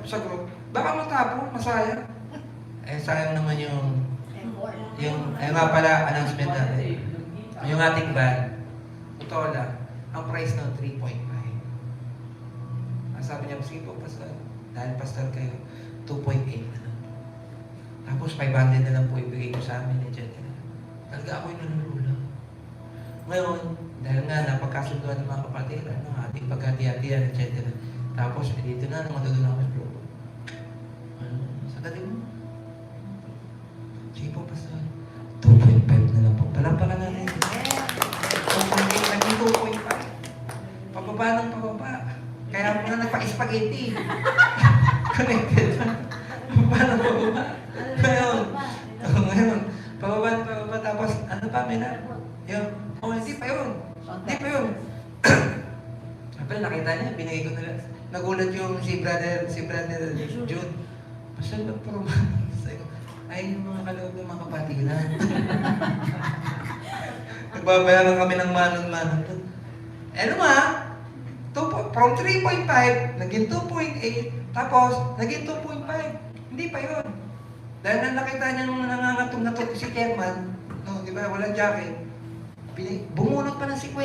sa group, baka matapon, masayang. Eh, sayang naman yung ayun nga pala, announcement natin. Yung ating band, totoo lang, ang price ng 3.5. Ang sabi niya, sige po, pastor, dahil pastor kayo, 2.8 na lang. Tapos 500 na lang po ibigay ko sa amin, etc. Talaga ako'y nalulula. Ngayon, dahil nga napagkasunduan ng mga kapatid, ating pagkati-hatian, etc. Tapos, dito na, matulog ako sa grupo. Sa galing mo. Sige po, pastor. 2.5 na lang po. Palampakan natin. 2.8, naging 2.5. Pababa ng pababa. Kaya ako na nagpa-spaghetti. Connected na. Pababa ng pababa. Ngayon, pababa ng pababa. Tapos, ano pa, Mena? Yun. Hindi pa yun. Hindi pa yun. Apel, nakita niya, binigay ko na lang. Nagulat yung si brother Jude. Pasal ba po? Ay, yung mga kaloob ng mga kapatilan. Nagbabayaran kami ng manon-manon doon. Ano ma? From 3.5, naging 2.8, tapos naging 2.5. Hindi pa yun. Dahil na nakita niya nung nangangatong na to si Chairman, no, di ba, walang jacket, bumunot pa ng 50.